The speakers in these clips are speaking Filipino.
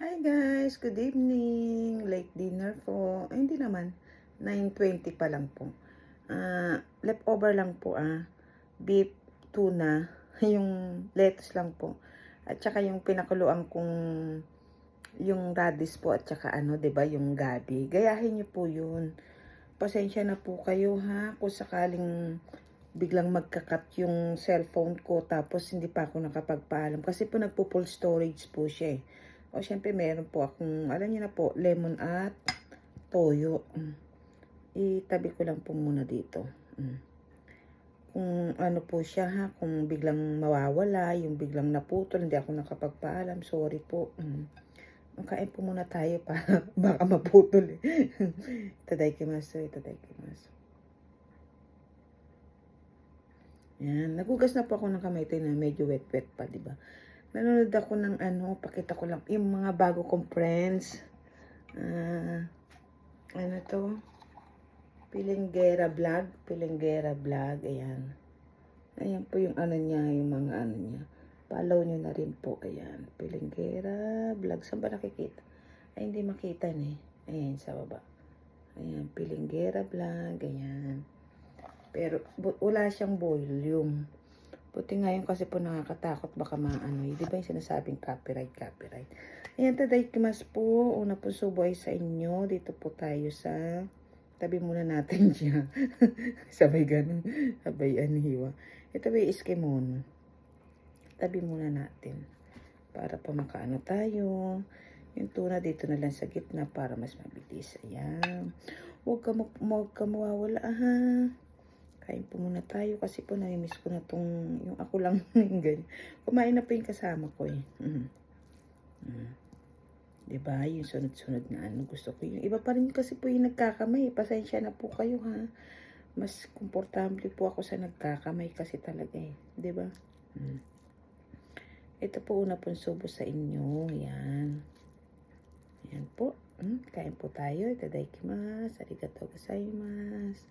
Hi guys, good evening. Late dinner po. Ay, hindi naman. 9:20 pa lang po. Leftover lang po beef, tuna, yung lettuce lang po. At saka yung pinakuluan kong yung radish po at saka 'di ba, yung gabi. Gayahin niyo po 'yun. Pasensya na po kayo kung sakaling biglang magka-cut yung cellphone ko tapos hindi pa ako nakapagpaalam kasi po nagpo-full storage po siya eh. O syempre meron po akong, alam niyo na po, lemon at toyo. Itabi ko lang po muna dito. Kung ano po siya kung biglang mawawala, yung biglang naputol, hindi ako nakapagpaalam, sorry po. Kain po muna tayo para baka maputol eh. Itadaikimasu, itadaikimasu. Yan, nagugas na po ako ng kamay na medyo wet-wet pa, di ba? Nanonood ako ng pakita ko lang yung mga bago kong friends. Ano to? Pilinggera vlog, ayan. Ayan po yung niya, yung mga niya. Follow nyo na rin po, ayan. Pilinggera vlog, saan ba nakikita? Ay, hindi makita Ayan, sa baba. Ayan, Pilinggera vlog, ayan. Pero wala siyang volume. Buti ngayon kasi po nakakatakot baka di ba yung sinasabing copyright. Ayan, tadaikimasu po. Una po subo ay sa inyo. Dito po tayo sa tabi muna natin siya. Sabay ganun. Sabay anihiwa. Ito ba yung iskemon. Tabi muna natin. Para pa makaano tayo. Yung tuna dito na lang sa gitna para mas mabilis. Ayan. Huwag ka mawawala Kain po muna tayo kasi po nami-miss ko na yung ako lang ganyan. Kumain na po yung kasama ko eh. Diba? Yung sunod-sunod na gusto ko. Yung iba pa rin kasi po yung nagkakamay. Pasensya na po kayo Mas komportable po ako sa nagkakamay kasi talaga eh. Diba? Ito po una pong subo sa inyo. Yan. Yan po. Kain po tayo. Itadaikimasu. Arigatou gozaimasu.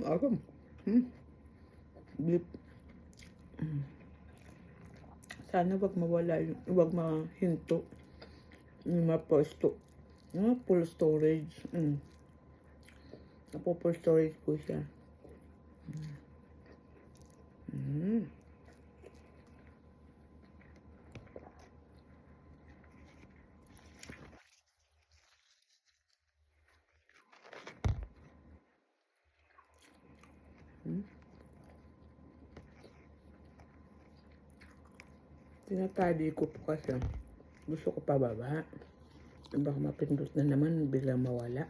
Alam. Beef. Sana wag mawala wag mahinto. Maposto. Full storage. Full storage po siya. Tinatali ko po kasi gusto ko pababa. Baka mapindot na naman biglang mawala.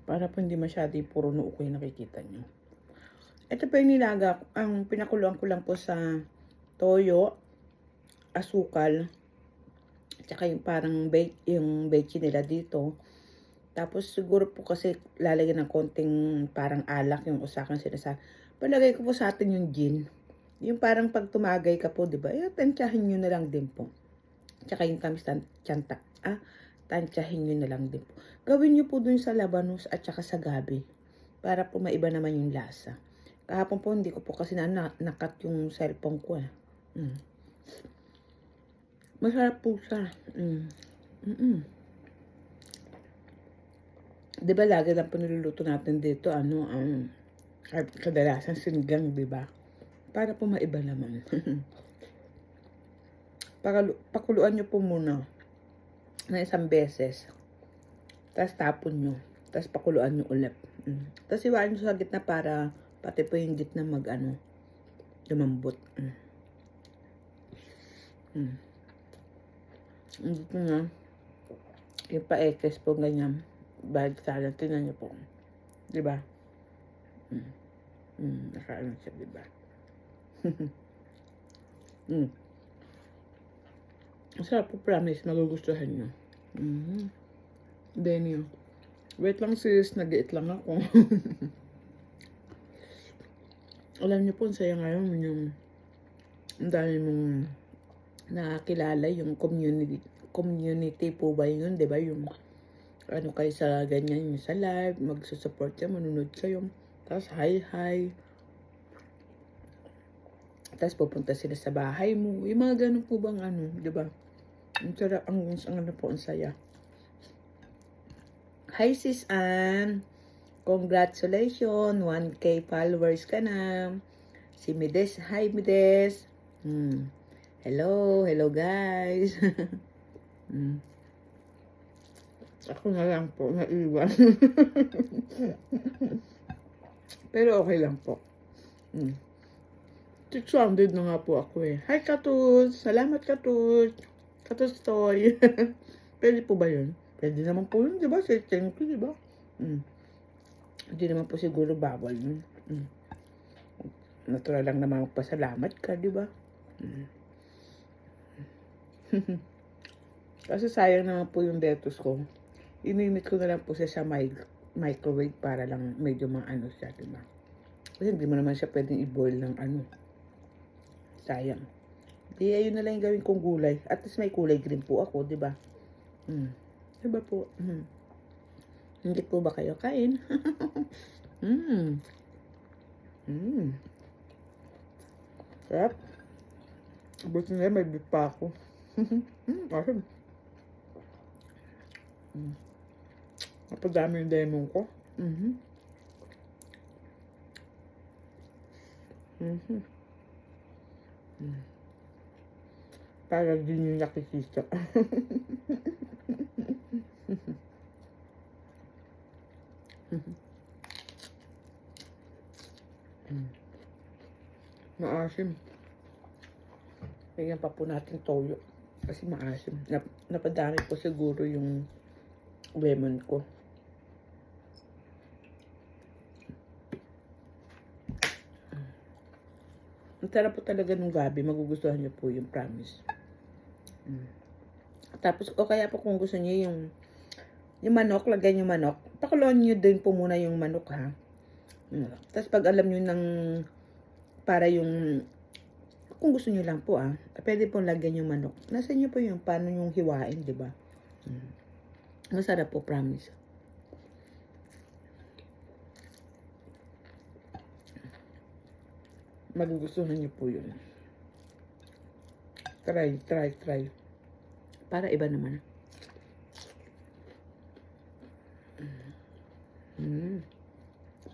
Para po hindi masyado puro noo ko yung nakikita nyo. Ito po yung nilaga. Ang pinakuluan ko lang po sa toyo, asukal, tsaka yung parang yung bake nila dito. Tapos siguro po kasi lalagyan ng konting parang alak yung usakang sinasabi. Palagay ko po sa atin yung gin. Yung parang pag tumagay ka po, di ba? Tansyahin nyo na lang din po. Tsaka yung tamis tiyanta. Tansyahin nyo na lang din po. Gawin nyo po dun sa labanos at tsaka sa gabi. Para po maiba naman yung lasa. Kahapon po, hindi ko po kasi nakat yung cellphone ko Masarap po siya. Diba lagi lang po niluluto natin dito, kadalasan sinigang, diba? Para po maiba naman. Pakuluan nyo po muna na isang beses. Tapos tapon nyo. Tapos pakuluan nyo ulit. Tapos iwain nyo sa gitna para pati po yung gitna lumambot. Dito na. Yung pa-ekes po ganyan. Bag salad. Tingnan nyo po. Diba? Nakaalan siya, diba? Masarap po, promise. Magugustuhan nyo. Then yun. Wait lang sis, nag-iit lang ako. Alam niyo po, saya ngayon yung ang dami mong nakakilala yung community po ba yun, di ba? Yung ano kayo sa ganyan, yung sa live, magsusupport kayo, manunod kayo. Tapos hi. Tapos pupunta sila sa bahay mo. Yung mga ganun po bang ano, di ba? Ang sarap, ang ano po, ang saya. Hi sis Ann, congratulations, 1K followers ka na. Si Mides, hi Mides. Hello guys. Ako na lang po, naiwan. Pero okay lang po. 600 na nga po ako eh. Hi Katus! Salamat Katus! Katus Toy! Pwede po ba yun? Pwede naman po yun, di ba? Say thank you, di ba? Hindi naman po siguro bawal yun. Natural lang naman magpasalamat ka, di ba? Kasi sayang naman po yung lettuce ko. Ininit ko na lang po siya sa microwave para lang medyo maano siya, di ba? Kasi hindi mo naman siya pwedeng i-boil ng ano. Sayang. Di ayun na lang yung gawin kong gulay. At least may kulay green po ako, di ba? Diba po? Hindi po ba kayo kain? Sarap. Buti na may beef pa ako. Awesome. Napadami yung lemon ko. Para din yung nakikita. Maasim. Lagyan pa po natin toyo. Kasi maasim. Napadami po siguro yung lemon ko. Ang sarap po talaga ng gabi. Magugustuhan niyo po yung promise. Tapos, o kaya po kung gusto niyo yung manok, lagyan yung manok. Pakuloan niyo din po muna yung manok, ha. Tapos, pag alam niyo ng para yung kung gusto niyo lang po, pwede po lagyan yung manok. Nasa niyo po yung paano yung hiwain, di ba? Masarap po, promise. Magugustuhan niyo po yun. Try. Para iba naman.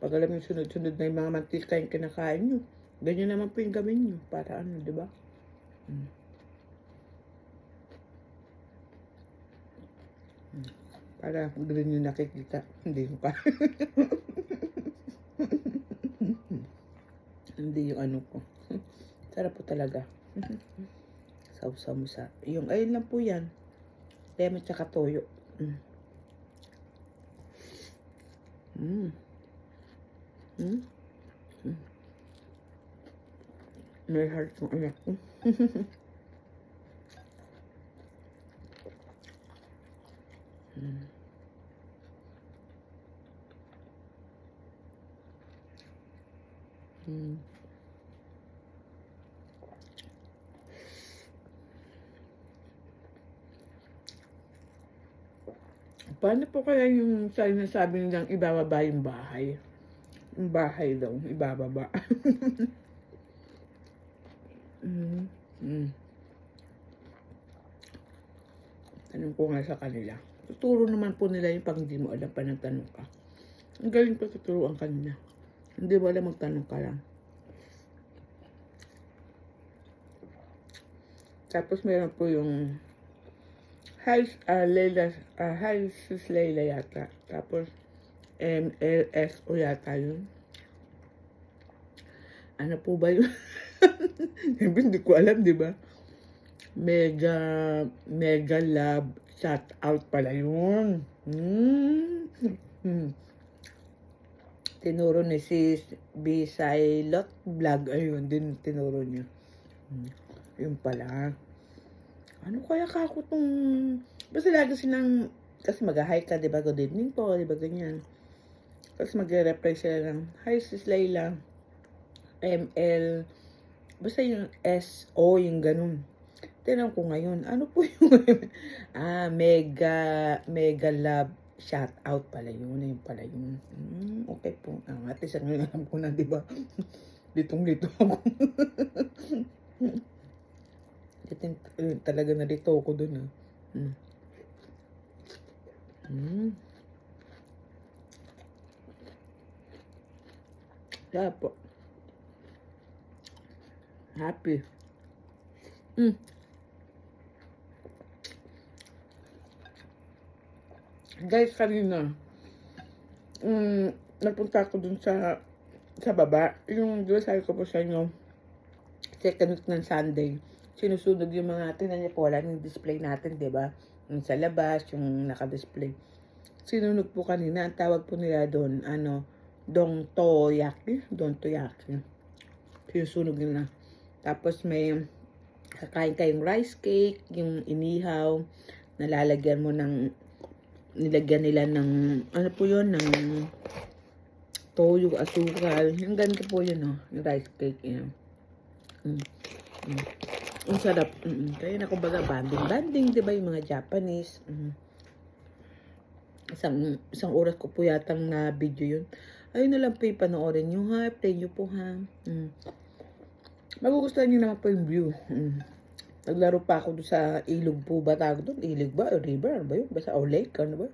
Pag alam yung sunod-sunod na yung mga mantika yung kinakain nyo, ganyan naman po yung gawin nyo. Para ano, di ba? Para green yung nakikita. Hindi yung pa. Hindi yung ano ko. Sarap po talaga. Sausaw mo sa. Yung ayun lang po yan. Lemon tsaka toyo. May heart yung anak ko. Paano po kaya yung sinasabi nilang ibababa yung bahay? Yung bahay daw, ibababa. Tanong ko nga sa kanila. Tuturo naman po nila yung pag hindi mo alam pa nagtanong ka. Ang galing pa tuturuan kanina. Hindi mo alam magtanong ka lang. Tapos meron po yung hi sis Leila yata. Tapos MLS o yata yun. Ano po ba yun? Hindi ko alam, di ba? Mega love shout out pala yun. Tinuro ni sis Bisailot vlog. Ayun din tinuro niya. Yun pala. Ano kaya kako tong... Basta lagi silang Kasi mag-hi ka, di ba? Good evening po, di ba? Ganyan. Tapos mag-reply sila ng, hi, sis Layla. ML. Basta yung SO, yung ganun. Tinanong ko ngayon, ano po yung mega love shout out pala yun. Ayun pala yun. Okay po. At least ano alam ko na, di ba? Litong-lito ako. Talaga nalito ako dun. Kaya po. Happy. Guys, kanina, napunta ako dun sa baba. Yung, di ba sabi ko po sa inyo, second week ng Sunday, sinusunog yung mga, tinan niyo po, wala yung display natin, di ba? Yung sa labas, yung naka-display. Sinunog po kanina, ang tawag po nila doon, Dontoyaki. Sinusunog nila. Tapos may, kakain kayong rice cake, yung inihaw, nalalagyan mo ng, nilagyan nila ng, ano po yun, ng toyo, asukal. Yung ganito po yun, yung rice cake. Yan. Ang sarap. Kaya na kumbaga banding, di ba yung mga Japanese. Isang oras ko po yatang na video yun. Ayun na lang po yung panoorin nyo ha. Play nyo po ha. Magugustuhan nyo naman po yung view. Naglaro pa ako doon sa ilog po ba tawag doon? Ilog ba? O river? Ano ba yun? Basta o lake? Ano ba?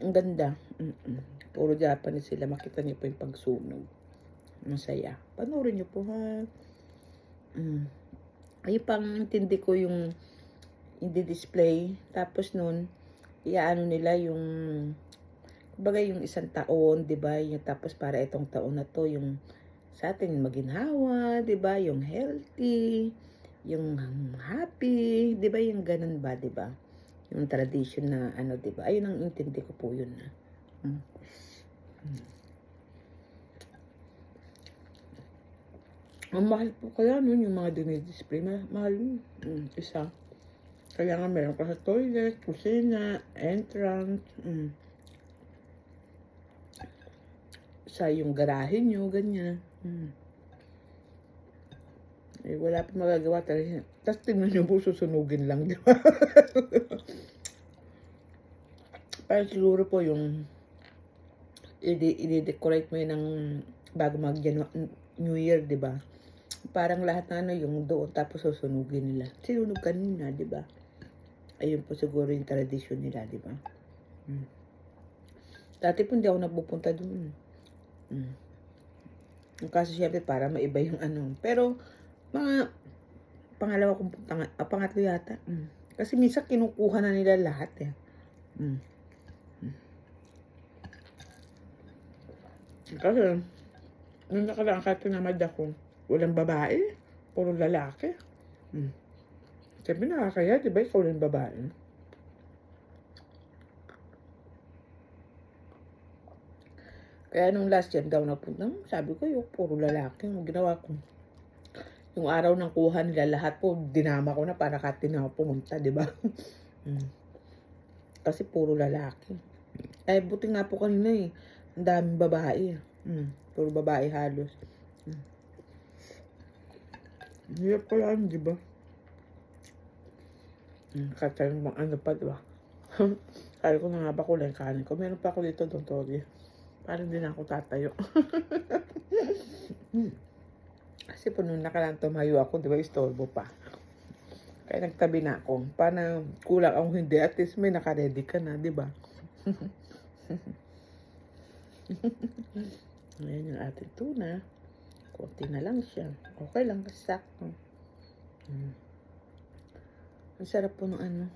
Ang ganda. Puro Japanese sila. Makita niyo po yung pagsunog. Masaya. Panoorin niyo po ha. Ay pang intindi ko yung display. Tapos nun, iaano nila yung kumbaga yung isang taon, 'di ba? Yung tapos para itong taon na to yung sa atin maginhawa, 'di ba? Yung healthy, yung happy, 'di ba? Yung ganun ba, 'di ba? Yung tradition na ano, 'di ba? Ayun ang intindi ko po yun na. Ang mahal po kaya nun yung mga dinidisplay. Mahal yun. Isa. Kaya nga meron ka sa toilet, kusina, entrance, sa yung garahe nyo, ganyan. Eh, wala pa magagawa talaga. Tapos tingnan nyo po, susunugin lang, di ba? Parang siguro po yung i-decorate mo yun ng bago mag-New Year, di ba? Parang lahat na ano yung doon, tapos susunugin nila. Sinunog kanina, di ba? Ayun po siguro yung tradisyon nila, di ba? Dati po hindi ako napupunta doon. Kasi syempre para maiba yung ano. Pero, mga pangalawa kong pangatlo yata. Kasi minsan kinukuha na nila lahat eh. Kasi, nung nakaraan ka tinamad ako, walang babae, puro lalaki. Sabi nakakaya, di ba ikaw lang babae? Kaya nung last year daw napunta, sabi ko yung puro lalaki. Yung ginawa ko, yung araw ng kuha nila lahat po, dinama ko na para katin na pumunta, di ba? Kasi puro lalaki. Eh, buti nga po kanina eh. Ang daming babae. Puro babae halos. Hirap pala, di ba? Katanong mo, ano pa, di ba? Kaya ko na nga ba kulay kanin ko. Meron pa ako dito, Don Togi. Parang hindi na ako tatayo. Kasi po nung nakaraan tumayo ako, di ba, istorbo pa. Kaya nagtabi na ako. Paano kulang ako hindi, at least may nakaready ka na, di ba? Ayan yung ating tuna. Kunti na lang siya. Okay lang, kasi sakto. Ang sarap po ng ano.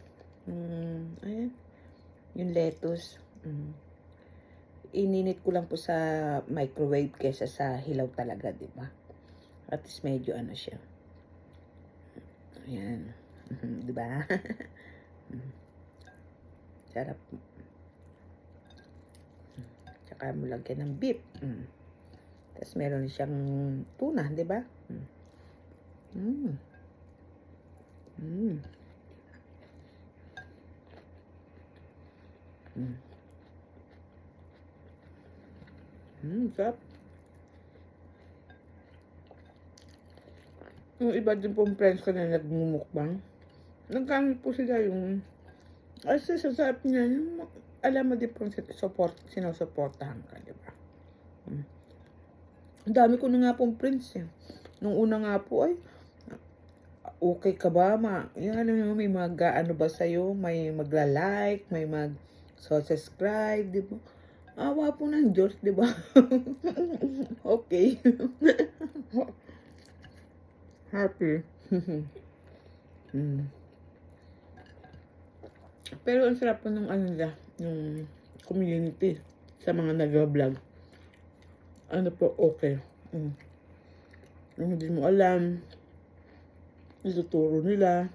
Ayan. Yung lettuce. Ininit ko lang po sa microwave kesa sa hilaw talaga, di ba? At least medyo ano siya. Ayan. Di ba? Sarap. Tsaka mo lagyan ng beef. Tapos meron siyang tuna, di ba? Sarap. Yung iba din pong friends ko na nagmumukbang. Nagkamit po sila yung, ay sa sarap niya, yung, alam mo din pong sinusuportahan ka, di ba? Ang dami ko na nga pong friends eh. Nung una nga po ay, okay ka ba? Yung ano, may ano ba sa'yo? May magla-like, may mag-subscribe, di ba? Awa po ng Diyos, di ba? Okay. Happy. Pero ang sarap po ng ano nila, yung community sa mga nag-vlog. Ano po, okay. Yung hindi mo alam, ituturo nila,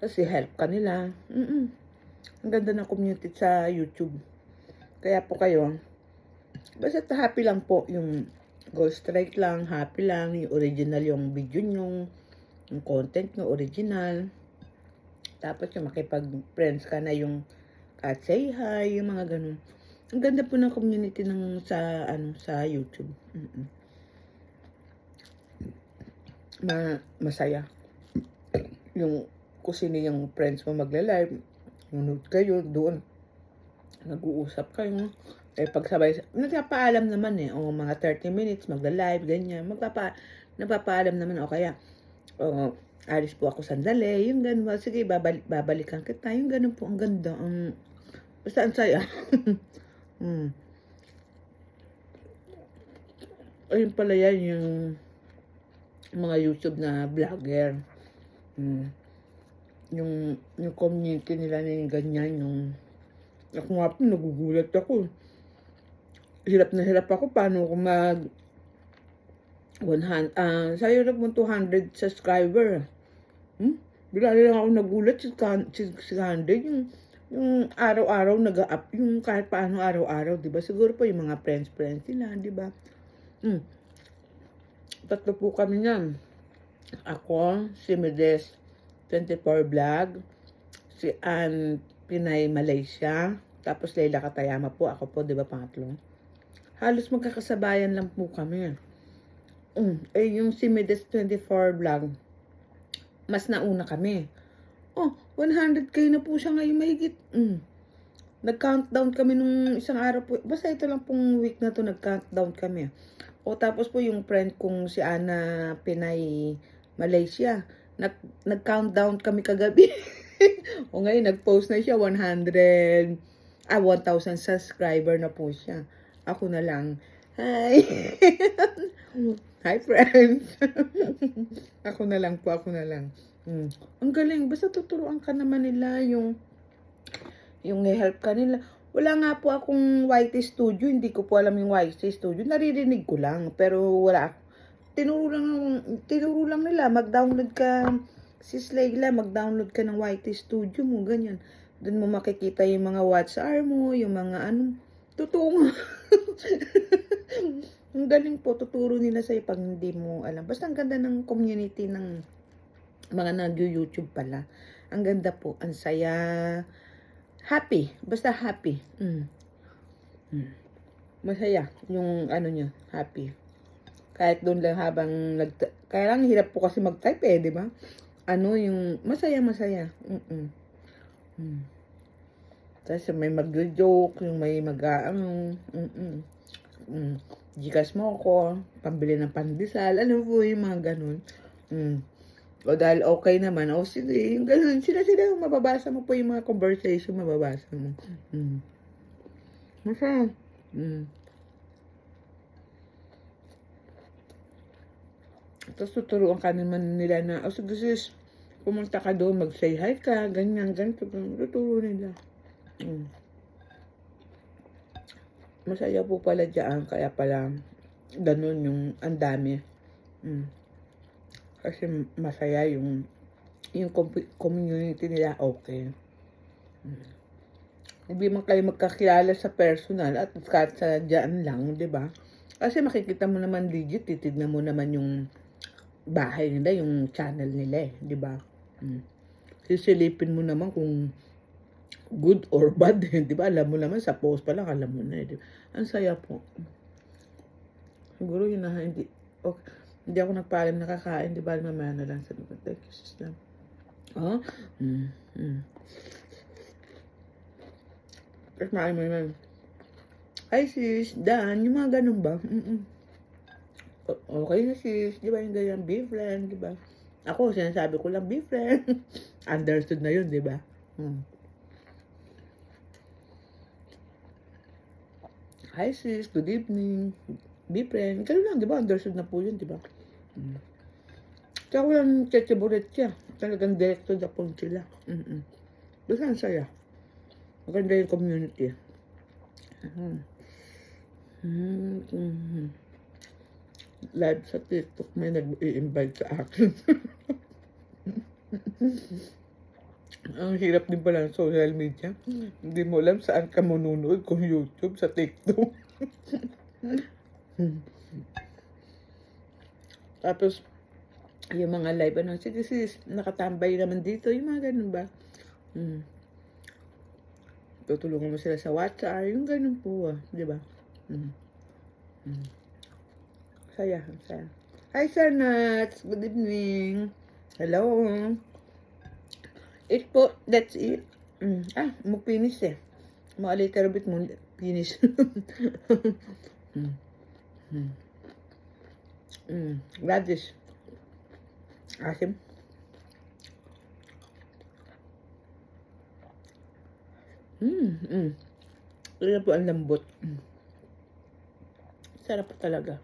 tapos i-help ka nila. Ang ganda ng community sa YouTube. Kaya po kayo, basta happy lang po, yung go straight lang, happy lang, yung original yung video nyo, yung content nyo, original. Tapos yung makipag-friends ka na yung kahit say hi, yung mga ganun. Ang ganda po ng community ng sa YouTube. Masaya. Yung kung sino yung friends mo magla-live, nunod kayo doon. Nag-uusap kayo. Eh, pagsabay, nagpapaalam naman eh. O, mga 30 minutes, magla-live, ganyan. Nagpapaalam naman. O, kaya, alis po ako sandali. Yung ganun. Sige, babalikan kita. Yung ganun po, ang ganda. Basta ang saya. Ayun pala yan, yung mga YouTube na vlogger. Yung community nila na yung ganyan, yung ako nga po, nagugulat ako. Hirap na hirap ako. Paano ako sa'yo na po 200 subscriber. Bila lang ako nagulat, 600. Yung araw-araw nag-up, yung kahit paano araw-araw, di ba? Siguro po yung mga friends nila, di ba? Tatlo po kami niyan. Ako, si Medes 24 Vlog, si Ann Pinay Malaysia, tapos Leila Katayama po, ako po, di ba, pangatlo. Halos magkakasabayan lang po kami. Yung si Medes 24 Vlog, mas nauna kami. 100k na po siya ngayon mahigit. Nag-countdown kami nung isang araw po. Basta ito lang pong week na to, nag-countdown kami. Tapos po yung friend kong si Ana Pinay Malaysia, nag-countdown kami kagabi. Ngayon, nag-post na siya, 1,000 subscriber na po siya. Ako na lang. Hi! Hi, friends! Ako na lang. Ang galing. Basta tuturuan ka naman nila yung help ka nila. Wala nga po akong YT Studio. Hindi ko po alam yung YT Studio. Naririnig ko lang. Pero wala. Tinuro lang nila. Mag-download ka. Sis Leila, mag-download ka ng YT Studio mo. Ganyan. Doon mo makikita yung mga watch hour mo. Yung mga totoo nga. Ang galing po. Tuturo nila sa'yo pag hindi mo alam. Basta ang ganda ng community ng mga nag-YouTube pala. Ang ganda po. Ang saya. Happy. Basta happy. Masaya. Yung niya. Happy. Kahit doon lang habang kaya lang hirap po kasi mag-type di ba? Yung masaya. Tapos may mag-joke, yung may Gcash mo ko, pambili ng pandesal, po yung mga ganun. O dahil okay naman, sige, yung ganun, sila, mababasa mo po yung mga conversation, mababasa mo. Masaya. Tapos tuturuan ka naman nila na, sige sis, pumunta ka doon, mag-say hi ka, ganyan, ganito, tuturo nila. Masaya po pala dyan, kaya pala ganun yung ang dami. Kasi masaya yung community nila, okay. Hindi man kayo magkakilala sa personal at kahit sa dyan lang, di ba? Kasi makikita mo naman legit, titignan mo naman yung bahay nila, yung channel nila di ba? Sisilipin mo naman kung good or bad, di ba? Alam mo naman, sa post pa lang, alam mo na, di ba? Ang saya po. Siguro yun na, hindi, okay, hindi ako nagpaalam nakakain, di ba? Mamaya na lang sa mga, thank you, sister. Oh, Tapos makin mo naman, hi sis, Dan, yung mga ganun ba? Okay na sis, di ba yung ganyan, be friend, di ba? Ako, sinasabi ko lang, be friend. Understood na yun, di ba? Hi sis, good evening. Be friend. Ganun lang, di ba? Understood na po yun, di ba? Tsaka walang checheburet siya. Talagang direct to the point sila. Basta ang saya. Maganda yung community. Live sa TikTok may nag-i-invite sa akin. Ang hirap din pala ng social media. Hindi mo alam saan ka manunood, kung YouTube, sa TikTok. Tapos, yung mga live, sige sis, nakatambay naman dito, yung mga ganun ba? Tutulungan mo sila sa WhatsApp, yung ganun po, di ba? Saya, saya. Hi, Sir Nuts. Good evening. Hello. It po, that's it. Mo finish eh. Mo a little bit mo finish. Radish. Asim. Ito po ang lambot. Sarap po talaga.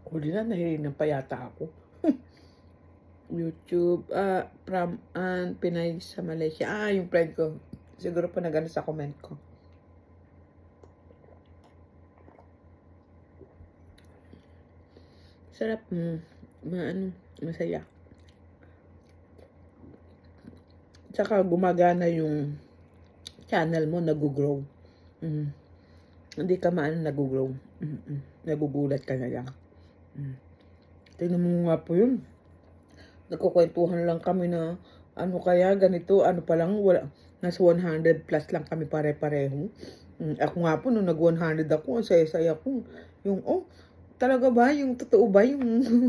Huli na, nahihinan pa yata ako. YouTube, from Pinay sa Malaysia. Yung friend ko. Siguro po nagano sa comment ko. Sarap, masaya. Tsaka gumagana yung channel mo, nag-grow. Hindi ka nag-grow. Nagugulat ka na lang. Tingnan mo nga po yun. Nagkukwentuhan lang kami na ano kaya ganito, ano pa lang, wala, nasa 100 plus lang kami pare-pareho. Ako nga po, nung nag-100 ako, ang saya-saya ko. Yung, talaga ba? Yung totoo ba? Yung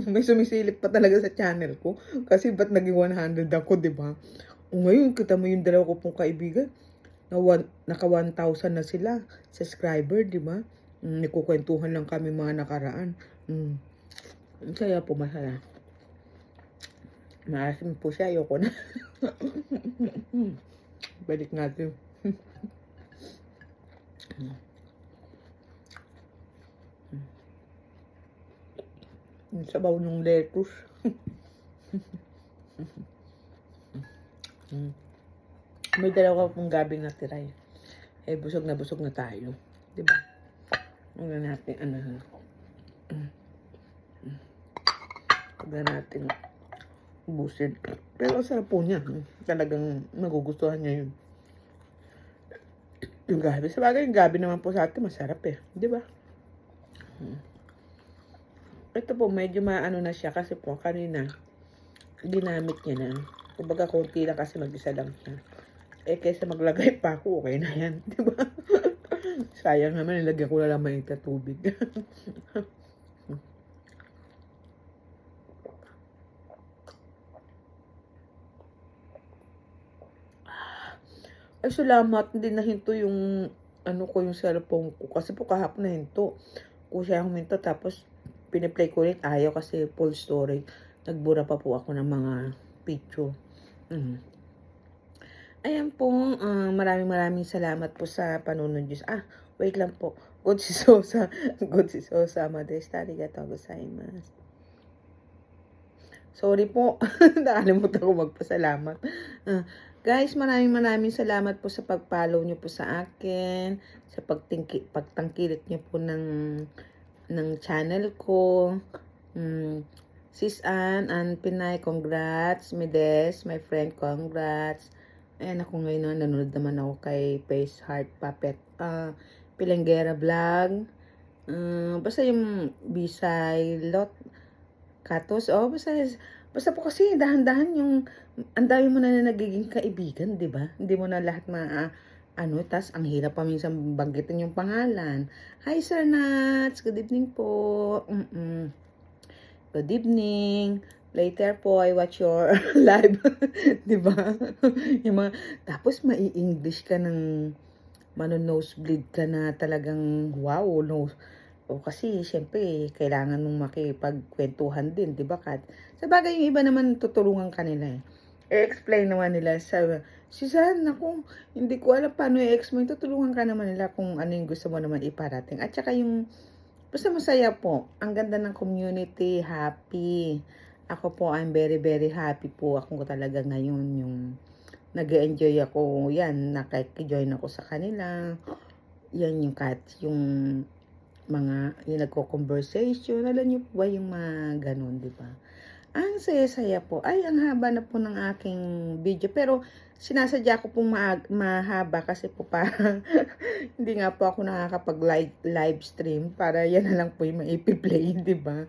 may sumisilip pa talaga sa channel ko? Kasi ba't naging 100 ako, di ba? Ngayon, kita mo yung dalawa ko pong kaibigan. Naka 1,000 na sila subscriber, di ba? Nagkukwentuhan lang kami mga nakaraan. Masaya po, masaya. Maasim po siya, ayoko na. Balik natin. Yung sabaw ng lettuce. May dalawa pong gabing natira eh. Busog na tayo. Diba? Huwag na natin, huwag na natin ubusin. Pero sarap po niya. Talagang nagugustuhan niya yun. Yung gabi. Sa bagay, yung gabi naman po sa atin, masarap eh. Diba? Ito po, medyo maano na siya kasi po, kanina, ginamit niya na. Kumbaga, konti lang kasi mag-isa lang siya. Kaysa maglagay pa ako, okay na yan. Diba? Sayang naman, nilagyan ko na lang mainit na tubig. Ay, salamat. Hindi nahinto yung, yung cellphone ko. Kasi po kahapon nahinto. Kung siya huminto, tapos piniplay ko rin. Ayaw kasi full storage. Nagbura pa po ako ng mga picture. Ayan po, maraming salamat po sa panunod Diyos. Wait lang po. Good si Sosa. Good si Sosa. Madesta, arigatou gozaimasu. Sorry po. Nakalimutan ko magpasalamat. Guys, maraming salamat po sa pag-follow nyo po sa akin. Sa pagtangkilik nyo po ng channel ko. Sis Ann Pinay, congrats. Medes, my friend, congrats. Ayan ako ngayon, nanonood naman ako kay Face Heart Puppet. Pilanggera Vlog. Basta yung Bisay Lot Katos. Basta po kasi dahan-dahan yung ang dami mo na nagiging kaibigan, di ba? Hindi mo na lahat tas ang hirap pa minsan banggitin yung pangalan. Hi, Sir Nats. Good evening po. Good evening. Later po, I watch your live. Di ba? Yung mga, tapos mai-English ka ng nosebleed ka na talagang wow, no. O kasi, syempre, kailangan mong makipagkwentuhan din, di ba, Kat? Sa bagay, yung iba naman tutulungan ka nila eh. I-explain naman nila sa, Susan, ako, hindi ko alam paano i-explain. Tutulungan ka naman nila kung ano yung gusto mo naman iparating. At saka yung, basta masaya po. Ang ganda ng community, happy. Ako po, I'm very, very happy po. Ako talaga ngayon yung nag-enjoy ako. Yan, nakikijoin ako sa kanila. Yan yung yung mga, yung nagko-conversation. Alam niyo po ba yung mga ganun, di ba? Ang saya-saya po. Ay, ang haba na po ng aking video. Pero, sinasadya ko pong mahaba kasi po para hindi nga po ako nakakapag-live stream para yan na lang po yung maipi-play, di ba?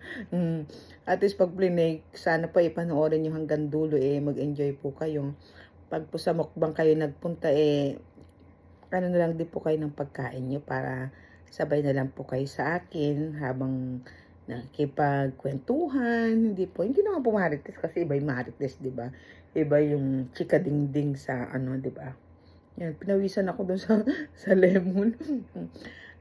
At least pag play, sana po ipanoorin nyo hanggang dulo mag-enjoy po kayo. Pag po sa mukbang kayo nagpunta ano na lang din po kayo ng pagkain nyo para sabay na lang po kayo sa akin habang nakikipagkwentuhan. Hindi naman po marites kasi iba yung marites, di ba? Iba yung chika ding-ding sa di ba? Yan, pinawisan ako dun sa lemon.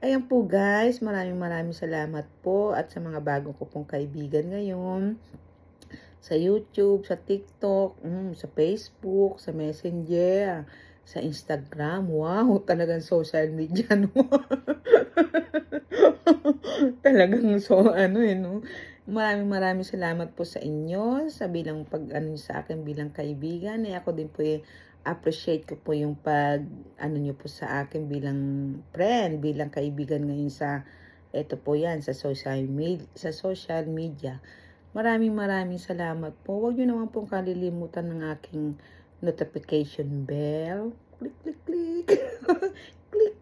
Ayan po guys, maraming salamat po at sa mga bago ko pong kaibigan ngayon. Sa YouTube, sa TikTok, sa Facebook, sa Messenger, sa Instagram. Wow, talagang social media, no? Talagang no? Maraming salamat po sa inyo sa bilang sa akin bilang kaibigan. Ako din po appreciate ko po yung nyo po sa akin bilang friend, bilang kaibigan ngayon ito po yan, sa social media. Maraming salamat po. Huwag nyo naman pong kalilimutan ng aking notification bell. Click, click, click. Click.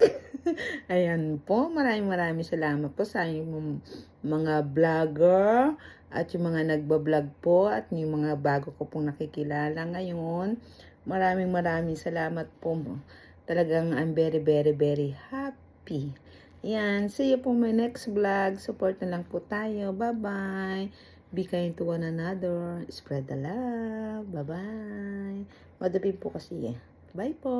Ayan po. Maraming salamat po sa inyong mga vlogger at yung mga nagbablog po at yung mga bago ko pong nakikilala ngayon. Maraming salamat po. Talagang I'm very, very, very happy. Ayan. See you po my next vlog. Support na lang po tayo. Bye-bye. Be kind to one another. Spread the love. Bye-bye. Madapin po kasi Bye po.